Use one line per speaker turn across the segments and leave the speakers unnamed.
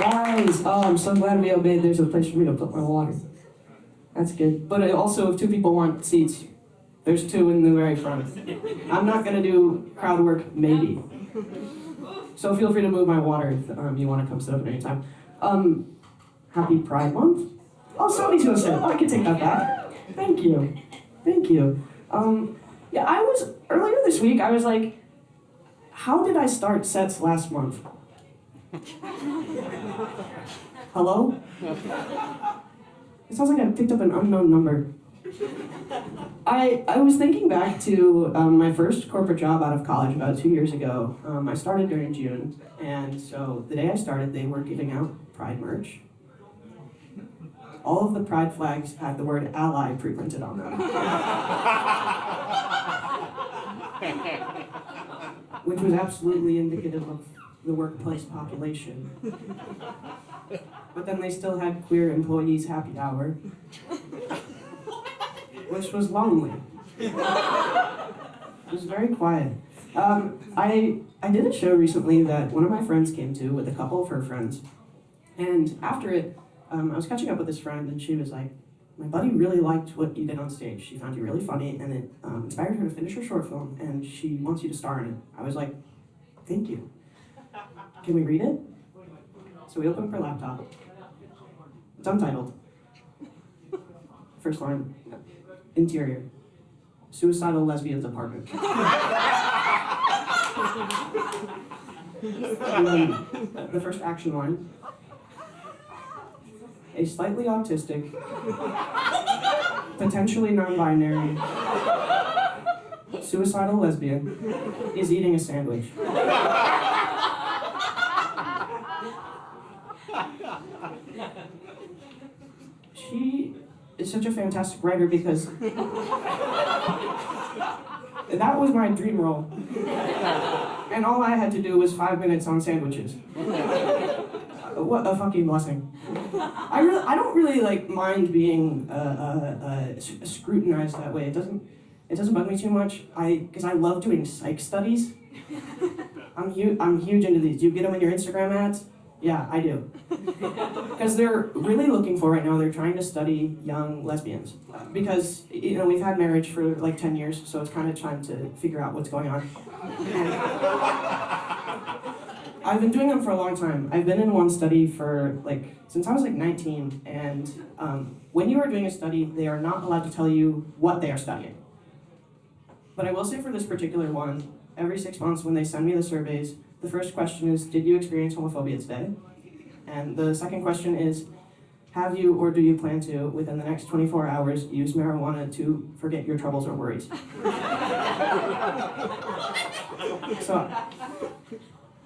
Guys, I'm so glad we obeyed. There's a place for me to put my water. That's good. But also, if two people want seats, there's two in the very front. I'm not going to do crowd work, maybe. So feel free to move my water if you want to come sit up at any time. Happy Pride Month? Oh, somebody's going to sit. Oh, I can take that back. Thank you. Thank you. Yeah, earlier this week, I was like, how did I start sets last month? Hello? It sounds like I picked up an unknown number. I was thinking back to my first corporate job out of college about 2 years ago. I started during June, and so the day I started, they were giving out Pride merch. All of the Pride flags had the word ally pre-printed on them. Which was absolutely indicative of the workplace population. But then they still had queer employees happy hour, which was lonely. It was very quiet. I did a show recently that one of my friends came to with a couple of her friends. And after it, I was catching up with this friend and she was like, my buddy really liked what you did on stage. She found you really funny and it inspired her to finish her short film and she wants you to star in it. I was like, thank you. Can we read it? So we open up her laptop. It's untitled. First line, interior, suicidal lesbian's apartment. And then the first action line, a slightly autistic, potentially non-binary, suicidal lesbian is eating a sandwich. She is such a fantastic writer because that was my dream role. And all I had to do was 5 minutes on sandwiches. What a fucking blessing. I don't really like mind being scrutinized that way. It doesn't bug me too much. Because I love doing psych studies. I'm huge into these. Do you get them in your Instagram ads? Yeah, I do. Because they're really looking for right now, they're trying to study young lesbians. Because, we've had marriage for like 10 years, so it's kind of time to figure out what's going on. And I've been doing them for a long time. I've been in one study for since I was 19, and when you are doing a study, they are not allowed to tell you what they are studying. But I will say for this particular one, every 6 months when they send me the surveys, the first question is, did you experience homophobia today? And the second question is, have you or do you plan to, within the next 24 hours, use marijuana to forget your troubles or worries? So,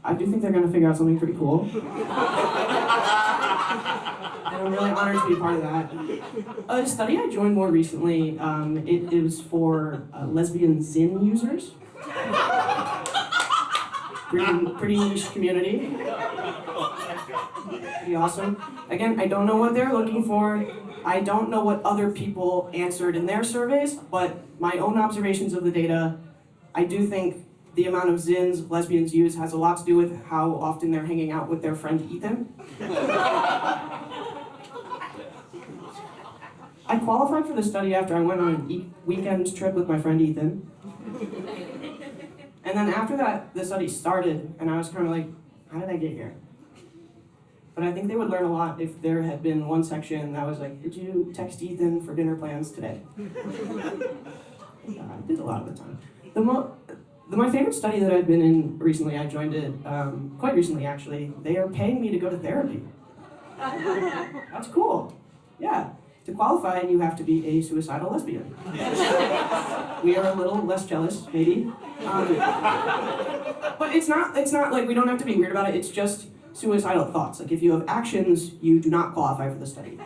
I do think they're going to figure out something pretty cool. And I'm really honored to be part of that. A study I joined more recently, it was for lesbian Zyn users. Pretty niche community. Pretty awesome. Again, I don't know what they're looking for. I don't know what other people answered in their surveys, but my own observations of the data, I do think the amount of Zyns lesbians use has a lot to do with how often they're hanging out with their friend Ethan. I qualified for the study after I went on a weekend trip with my friend Ethan. And then after that, the study started, and I was kind of like, how did I get here? But I think they would learn a lot if there had been one section that was like, did you text Ethan for dinner plans today? I did a lot of the time. My favorite study that I've been in recently, I joined it quite recently actually, they are paying me to go to therapy. That's cool. Yeah. To qualify, you have to be a suicidal lesbian. We are a little less jealous, maybe. But it's not like we don't have to be weird about it, it's just suicidal thoughts. Like if you have actions, you do not qualify for the study.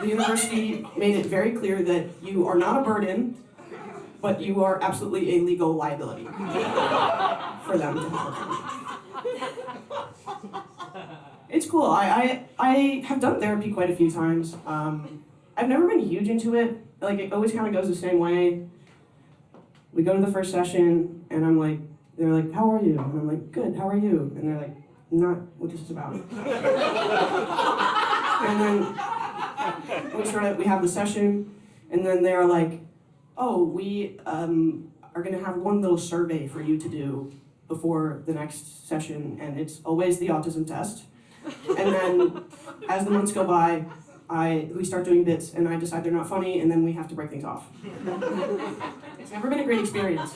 The university made it very clear that you are not a burden, but you are absolutely a legal liability for them to have. It's cool. I have done therapy quite a few times. I've never been huge into it. Like it always kind of goes the same way. We go to the first session, and I'm like, they're like, how are you? And I'm like, good, how are you? And they're like, not what this is about. And then we have the session, and then they're like, oh, we are gonna have one little survey for you to do before the next session, and it's always the autism test. And then as the months go by, we start doing bits, and I decide they're not funny, and then we have to break things off. It's never been a great experience.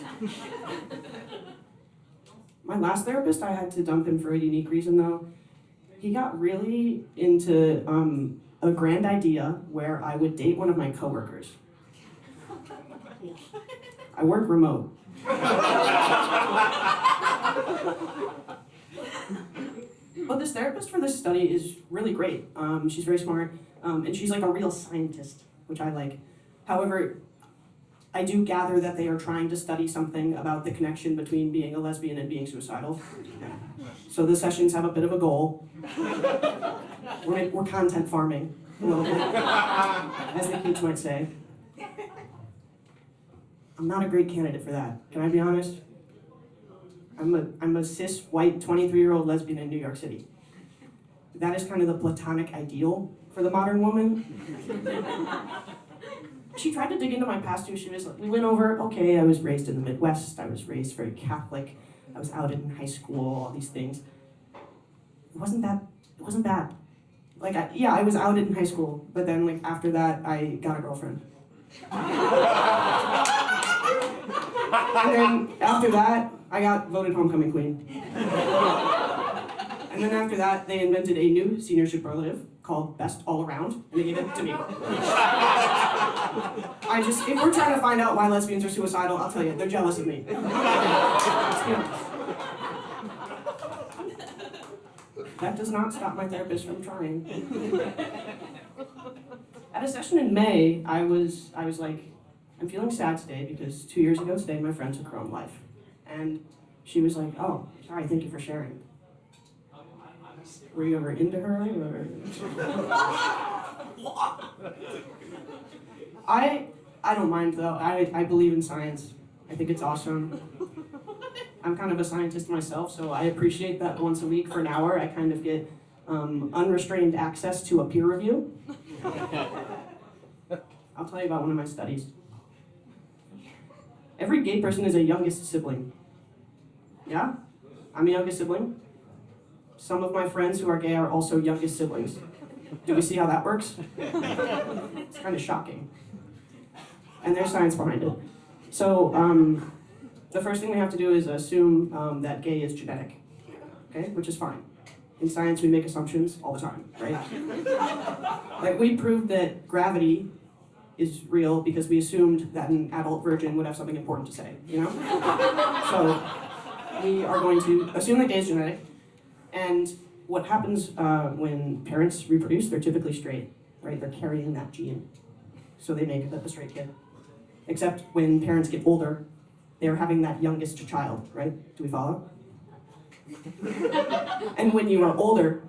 My last therapist, I had to dump him for a unique reason though. He got really into a grand idea where I would date one of my coworkers. I work remote. But this therapist for this study is really great. She's very smart, and she's like a real scientist, which I like. However, I do gather that they are trying to study something about the connection between being a lesbian and being suicidal. So the sessions have a bit of a goal. We're content farming, a little bit, as the kids might say. I'm not a great candidate for that. Can I be honest? I'm a cis, white, 23-year-old lesbian in New York City. That is kind of the platonic ideal for the modern woman. She tried to dig into my past too. We went over, okay, I was raised in the Midwest. I was raised very Catholic. I was outed in high school, all these things. It wasn't bad. Like, I was outed in high school, but then like after that, I got a girlfriend. And then after that, I got voted homecoming queen. And then after that, they invented a new senior superlative called best all around, and they gave it to me. If we're trying to find out why lesbians are suicidal, I'll tell you, they're jealous of me. That does not stop my therapist from trying. At a session in May, I was like, I'm feeling sad today because 2 years ago today, my friend took her own life. And she was like, oh, sorry, thank you for sharing. Were you ever into her? Or... I don't mind though. I believe in science. I think it's awesome. I'm kind of a scientist myself, so I appreciate that once a week for an hour I kind of get unrestrained access to a peer review. I'll tell you about one of my studies. Every gay person is a youngest sibling. Yeah? I'm a youngest sibling. Some of my friends who are gay are also youngest siblings. Do we see how that works? It's kind of shocking. And there's science behind it. So, the first thing we have to do is assume that gay is genetic, okay? Which is fine. In science, we make assumptions all the time, right? Like, we proved that gravity is real because we assumed that an adult virgin would have something important to say, you know? So, we are going to assume that gay is genetic, and what happens when parents reproduce, they're typically straight, right? They're carrying that gene, so they make a straight kid. Except when parents get older, they're having that youngest child, right? Do we follow? And when you are older,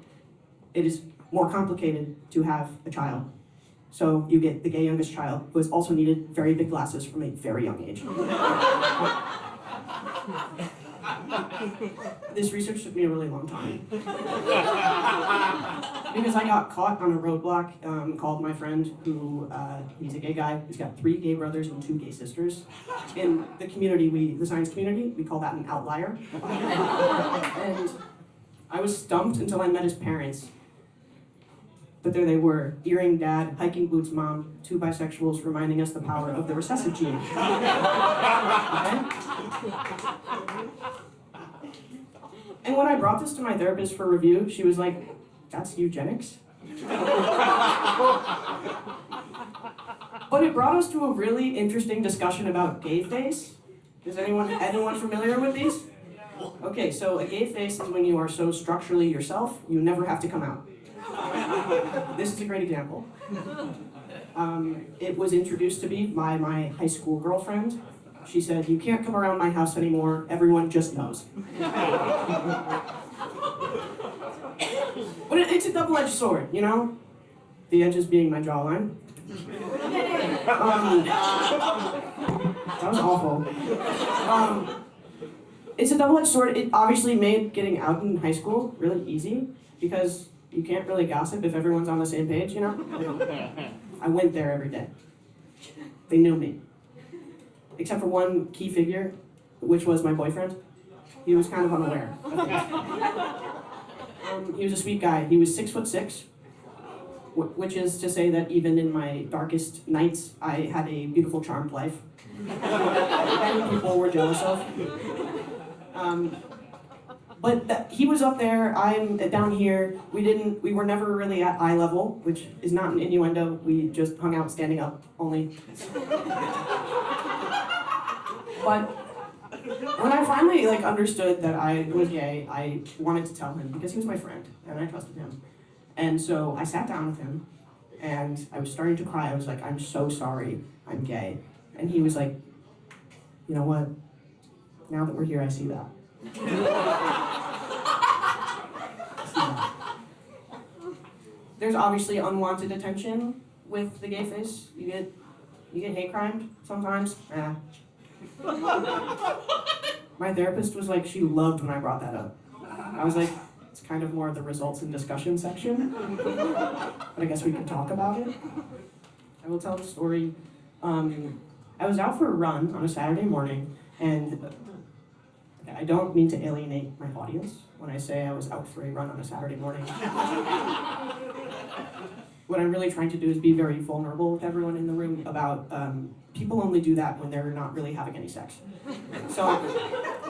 it is more complicated to have a child. So you get the gay youngest child, who has also needed very big glasses from a very young age. This research took me a really long time. Because I got caught on a roadblock, called my friend who, he's a gay guy, he's got 3 gay brothers and 2 gay sisters. In the community, the science community, we call that an outlier. And I was stumped until I met his parents. But there they were, earring dad, hiking boots mom, 2 bisexuals reminding us the power of the recessive gene. Okay? And when I brought this to my therapist for review, she was like, that's eugenics? But it brought us to a really interesting discussion about gay face. Is anyone familiar with these? Okay, so a gay face is when you are so structurally yourself, you never have to come out. This is a great example. It was introduced to me by my high school girlfriend. She said, you can't come around my house anymore, everyone just knows. But it's a double-edged sword, you know? The edges being my jawline. That was awful. it's a double-edged sword. It obviously made getting out in high school really easy because you can't really gossip if everyone's on the same page, you know? I went there every day. They knew me. Except for one key figure, which was my boyfriend. He was kind of unaware. He was a sweet guy. He was 6'6", which is to say that even in my darkest nights, I had a beautiful, charmed life. Many people were jealous of. But he was up there, I'm down here. We were never really at eye level, which is not an innuendo. We just hung out standing up only. But when I finally understood that I was gay, I wanted to tell him because he was my friend and I trusted him. And so I sat down with him and I was starting to cry. I was like, I'm so sorry, I'm gay. And he was like, you know what? Now that we're here, I see that. There's obviously unwanted attention with the gay face. You get hate crimed sometimes. My therapist was like, she loved when I brought that up. I was like, it's kind of more of the results and discussion section, but I guess we can talk about it. I will tell the story. I was out for a run on a Saturday morning, and I don't mean to alienate my audience when I say I was out for a run on a Saturday morning. What I'm really trying to do is be very vulnerable with everyone in the room about people only do that when they're not really having any sex. So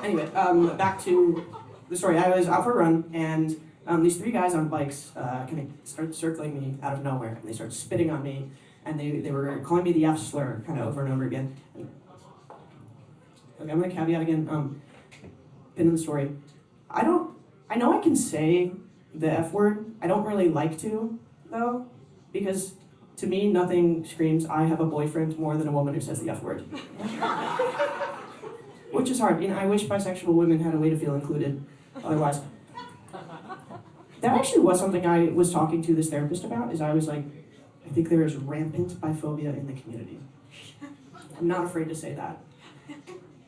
anyway, back to the story. I was out for a run, and these three guys on bikes kind of started circling me out of nowhere, and they started spitting on me, and they were calling me the F slur kind of over and over again. Okay, I'm gonna caveat again. Pin in the story. I know I can say the F word. I don't really like to, though, because to me, nothing screams, I have a boyfriend more than a woman who says the F word. Which is hard. I wish bisexual women had a way to feel included, otherwise. That actually was something I was talking to this therapist about, is I was like, I think there is rampant biphobia in the community. I'm not afraid to say that.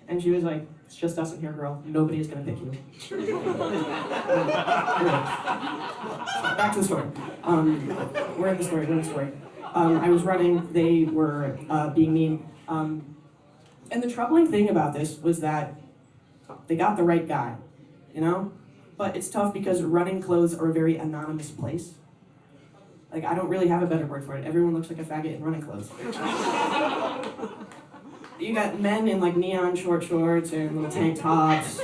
And she was like, it's just us in here, girl. Nobody is going to pick you. Back to the story. We're in the story. I was running. They were being mean. And the troubling thing about this was that they got the right guy, you know? But it's tough because running clothes are a very anonymous place. I don't really have a better word for it. Everyone looks like a faggot in running clothes. You got men in neon short shorts and little tank tops.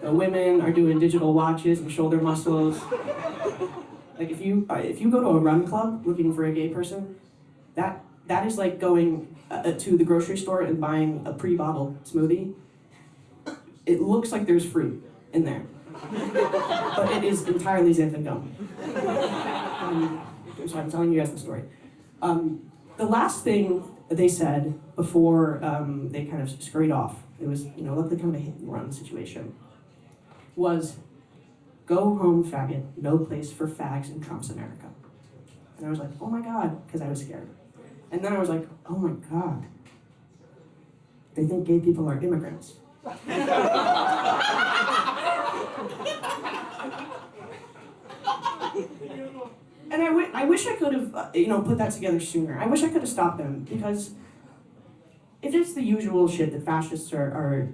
The women are doing digital watches and shoulder muscles. If you go to a run club looking for a gay person, that is like going to the grocery store and buying a pre-bottled smoothie. It looks like there's fruit in there, but it is entirely xanthan gum. So I'm telling you guys the story. The last thing they said before they kind of scurried off, it was, luckily kind of a hit and run situation, was, go home, faggot, no place for fags in Trump's America. And I was like, oh my God, because I was scared. And then I was like, oh my God, they think gay people are immigrants. And I wish I could have, put that together sooner. I wish I could have stopped them, because if it's the usual shit that fascists are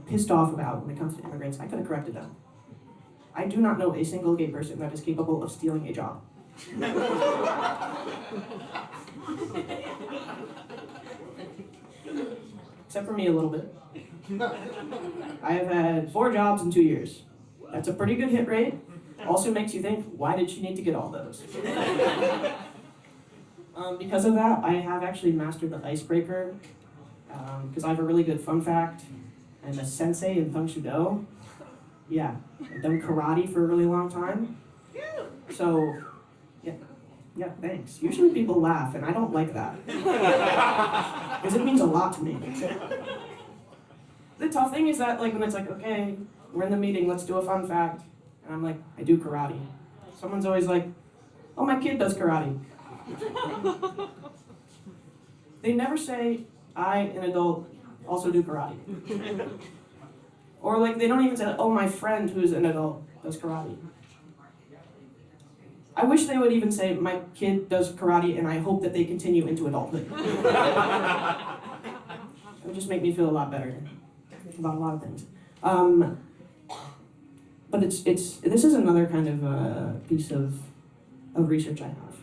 pissed off about when it comes to immigrants, I could have corrected them. I do not know a single gay person that is capable of stealing a job. Except for me a little bit. I have had 4 jobs in 2 years. That's a pretty good hit rate. Also makes you think, why did she need to get all those? Because of that, I have actually mastered the icebreaker, because I have a really good fun fact. I'm a sensei in Feng Shudo. Yeah, I've done karate for a really long time. So, yeah, thanks. Usually people laugh, and I don't like that. Because it means a lot to me. The tough thing is that, when it's okay, we're in the meeting, let's do a fun fact. And I'm like, I do karate. Someone's always like, oh, my kid does karate. They never say, I, an adult, also do karate. Or like they don't even say, oh, my friend who's an adult does karate. I wish they would even say, my kid does karate and I hope that they continue into adulthood. It would just make me feel a lot better about a lot of things. But this is another kind of piece of research I have.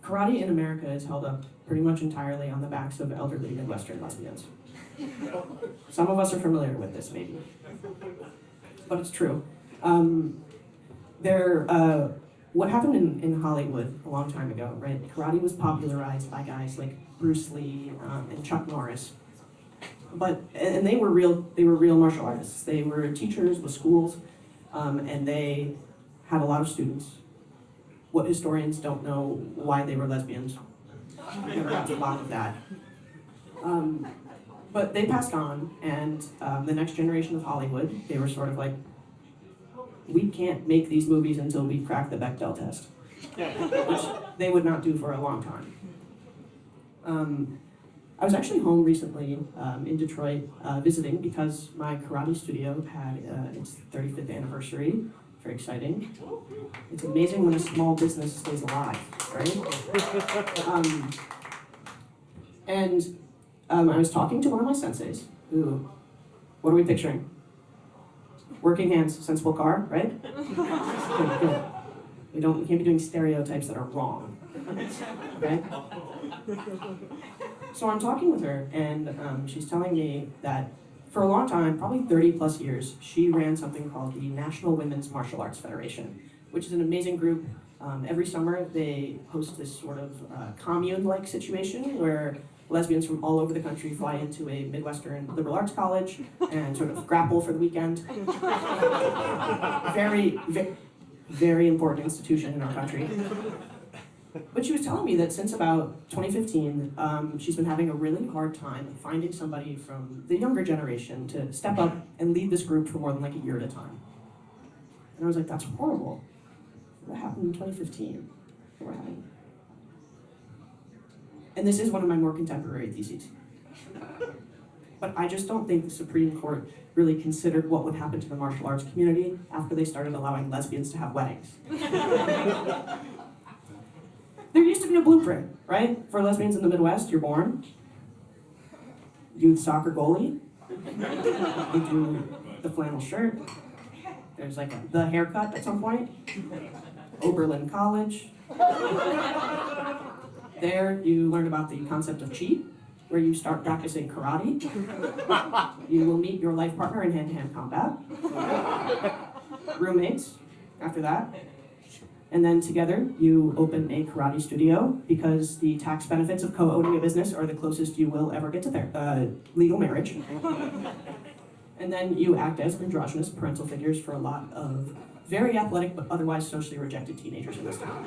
Karate in America is held up pretty much entirely on the backs of elderly Midwestern lesbians. Some of us are familiar with this, maybe. But it's true. What happened in Hollywood a long time ago, right? Karate was popularized by guys like Bruce Lee and Chuck Norris. And they were real martial artists. They were teachers with schools, and they had a lot of students. What historians don't know why they were lesbians. Never got to the bottom of that. But they passed on, and the next generation of Hollywood, they were sort of like, we can't make these movies until we crack the Bechdel test, which they would not do for a long time. I was actually home recently in Detroit visiting because my karate studio had its 35th anniversary. Very exciting. It's amazing when a small business stays alive, right? I was talking to one of my senseis who, what are we picturing? Working hands, sensible car, right? Good. We can't be doing stereotypes that are wrong, okay? So I'm talking with her, and she's telling me that for a long time, probably 30 plus years, she ran something called the National Women's Martial Arts Federation, which is an amazing group. Every summer, they host this sort of commune-like situation where lesbians from all over the country fly into a Midwestern liberal arts college and sort of grapple for the weekend. Very, very important institution in our country. But she was telling me that since about 2015, she's been having a really hard time finding somebody from the younger generation to step up and lead this group for more than like a year at a time. And I was like, that's horrible. What happened in 2015? What happened? And this is one of my more contemporary theses. But I just don't think the Supreme Court really considered what would happen to the martial arts community after they started allowing lesbians to have weddings. There used to be a blueprint, right? For lesbians in the Midwest, you're born, youth soccer goalie, you do the flannel shirt, there's like the haircut at some point, Oberlin College. There you learn about the concept of chi, where you start practicing karate. You will meet your life partner in hand-to-hand combat. Roommates after that. And then together, you open a karate studio because the tax benefits of co-owning a business are the closest you will ever get to legal marriage. And then you act as androgynous parental figures for a lot of very athletic but otherwise socially rejected teenagers in this town.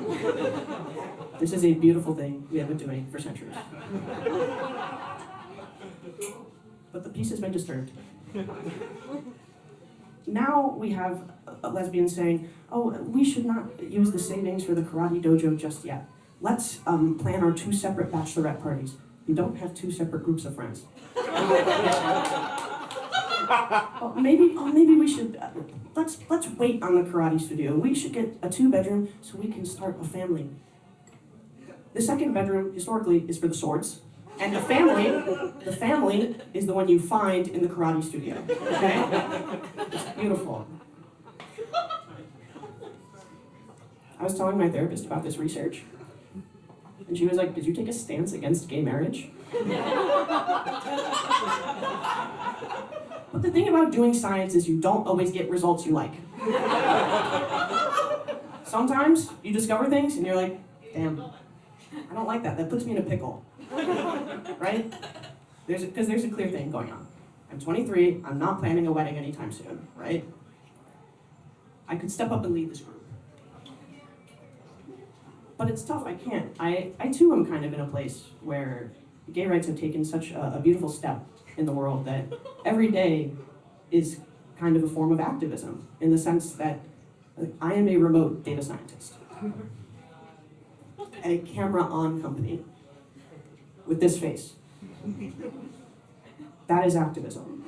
This is a beautiful thing we have been doing for centuries. But the peace has been disturbed. Now we have lesbians saying, oh, we should not use the savings for the karate dojo just yet. Let's plan our 2 separate bachelorette parties. We don't have 2 separate groups of friends. Maybe we should, let's wait on the karate studio. We should get a 2-bedroom so we can start a family. The 2nd bedroom, historically, is for the swords. And the family is the one you find in the karate studio, okay? It's beautiful. I was telling my therapist about this research, and she was like, did you take a stance against gay marriage? But the thing about doing science is you don't always get results you like. Sometimes you discover things and you're like, damn, I don't like that. That puts me in a pickle. Right? Because there's a clear thing going on. I'm 23, I'm not planning a wedding anytime soon, right? I could step up and lead this group. But it's tough, I can't. I too am kind of in a place where gay rights have taken such a beautiful step in the world that every day is kind of a form of activism, in the sense that I am a remote data scientist at a camera-on company with this face. That is activism.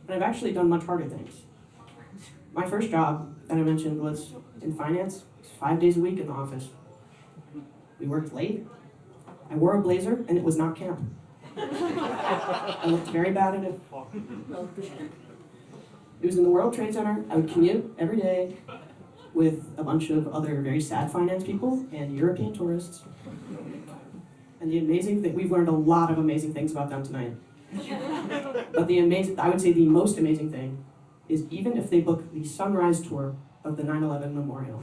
And I've actually done much harder things. My first job that I mentioned was in finance. It was 5 days a week in the office. We worked late. I wore a blazer, and it was not camp. I looked very bad in it. It was in the World Trade Center. I would commute every day with a bunch of other very sad finance people and European tourists. And the amazing thing, we've learned a lot of amazing things about them tonight. But I would say the most amazing thing is even if they book the sunrise tour of the 9/11 memorial,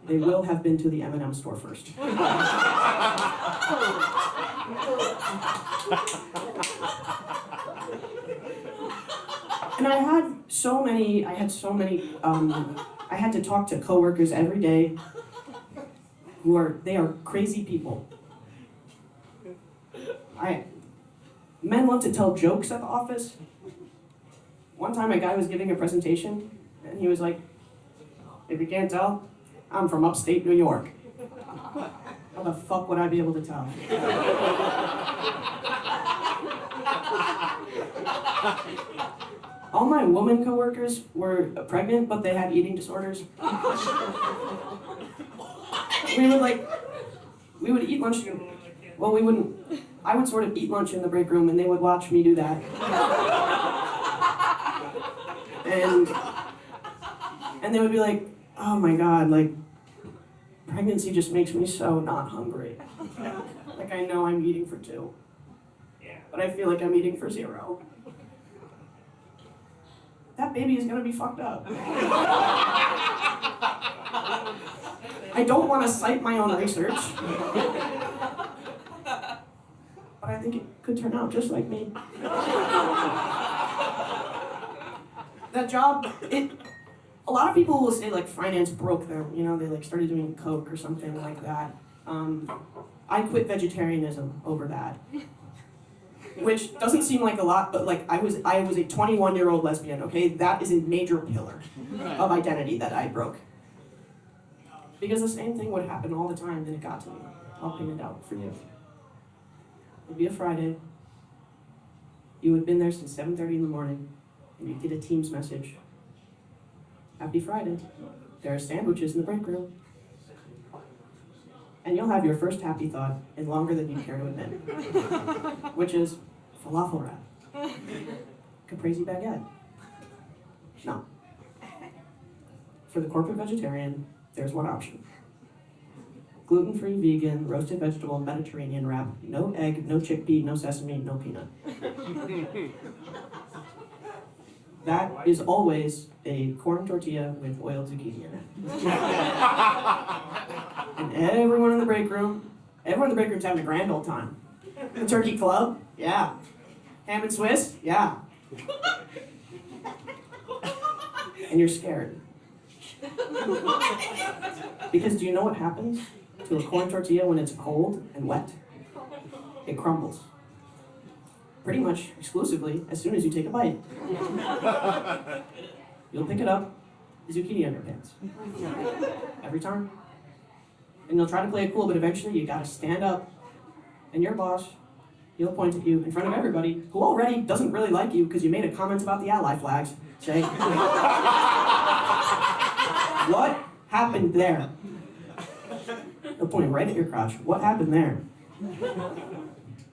they will have been to the M&M store first. And I had to talk to coworkers every day they are crazy people. Men love to tell jokes at the office. One time a guy was giving a presentation and he was like, if you can't tell, I'm from upstate New York. How the fuck would I be able to tell? All my woman coworkers were pregnant, but they had eating disorders. We would eat lunch. Well, we wouldn't. I would sort of eat lunch in the break room, and they would watch me do that. And they would be like, "Oh my God, like, pregnancy just makes me so not hungry. Like, I know I'm eating for 2, but I feel like I'm eating for 0. That baby is gonna be fucked up." I don't want to cite my own research, but I think it could turn out just like me. That job, a lot of people will say like finance broke them, they like started doing coke or something like that. I quit vegetarianism over that. Which doesn't seem like a lot, but like I was a 21-year-old lesbian, okay? That is a major pillar of identity that I broke. Because the same thing would happen all the time, then it got to me. I'll pin it out for you. It'd be a Friday. You had been there since 7:30 in the morning, and you get a Teams message. Happy Friday. There are sandwiches in the break room. And you'll have your first happy thought in longer than you care to admit, which is falafel wrap, caprese baguette. No. For the corporate vegetarian, there's one option. Gluten-free, vegan, roasted vegetable, Mediterranean wrap. No egg, no chickpea, no sesame, no peanut. That is always a corn tortilla with oiled zucchini in it. And everyone in the break room's having a grand old time. The turkey club? Yeah. Ham and Swiss? Yeah. And you're scared. Because do you know what happens to a corn tortilla when it's cold and wet? It crumbles. Pretty much exclusively as soon as you take a bite. You'll pick it up, zucchini on your pants. Every time. And you'll try to play it cool, but eventually you gotta stand up, and your boss, he'll point at you in front of everybody, who already doesn't really like you because you made a comment about the ally flags, say, "What happened there?" He'll point right at your crotch. What happened there?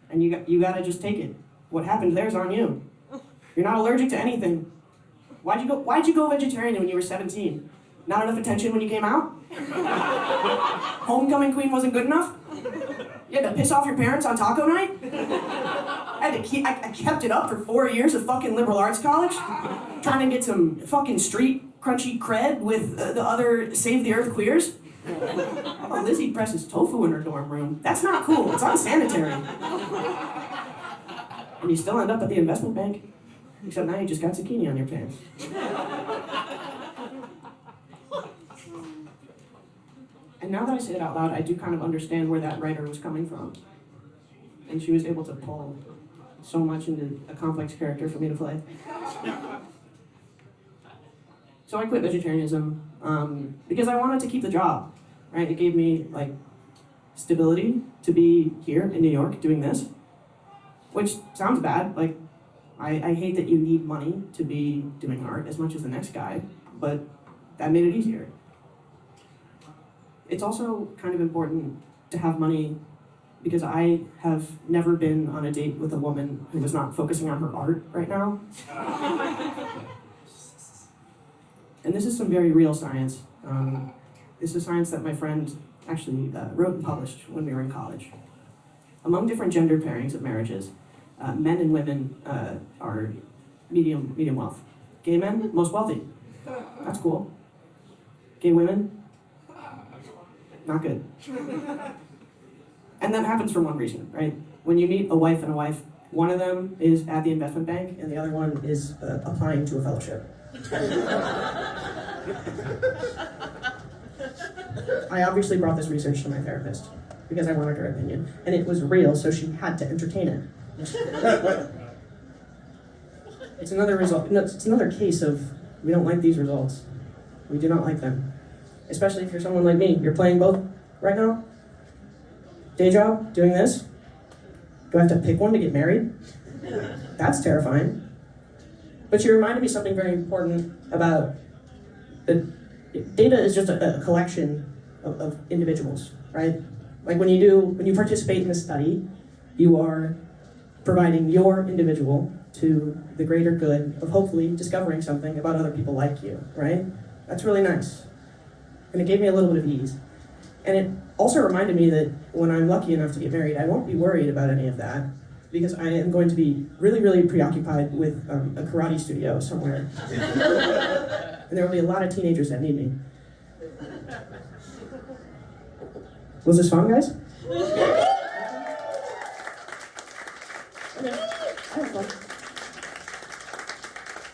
And you gotta just take it. What happened there's on you. You're not allergic to anything. Why'd you go vegetarian when you were 17? Not enough attention when you came out? Homecoming queen wasn't good enough? You had to piss off your parents on taco night? I kept it up for 4 years of fucking liberal arts college, trying to get some fucking street crunchy cred with the other Save the Earth queers. Oh, Lizzie presses tofu in her dorm room. That's not cool. It's unsanitary. And you still end up at the investment bank, except now you just got zucchini on your pants. And now that I say it out loud, I do kind of understand where that writer was coming from. And she was able to pull so much into a complex character for me to play. So I quit vegetarianism because I wanted to keep the job, right? It gave me, like, stability to be here in New York doing this, which sounds bad. Like, I hate that you need money to be doing art as much as the next guy, but that made it easier. It's also kind of important to have money because I have never been on a date with a woman who was not focusing on her art right now. And this is some very real science. This is science that my friend actually wrote and published when we were in college. Among different gender pairings of marriages, men and women are medium wealth. Gay men, most wealthy. That's cool. Gay women, not good. And that happens for one reason, right? When you meet a wife and a wife, one of them is at the investment bank and the other one is applying to a fellowship. I obviously brought this research to my therapist because I wanted her opinion, and it was real, so she had to entertain it. It's another result. No, it's another case of we don't like these results. We do not like them, especially if you're someone like me. You're playing both right now. Day job, doing this. Do I have to pick one to get married? That's terrifying. But you reminded me something very important about the data is just a collection of individuals, right? Like when you participate in a study, you are providing your individual to the greater good of hopefully discovering something about other people like you, right? That's really nice. And it gave me a little bit of ease. And it also reminded me that when I'm lucky enough to get married, I won't be worried about any of that because I am going to be really, really preoccupied with a karate studio somewhere. And there will be a lot of teenagers that need me. Was this fun, guys? Okay, I had fun.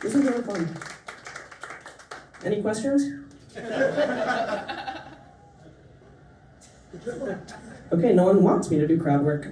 This was really fun. Any questions? Okay, no one wants me to do crowd work.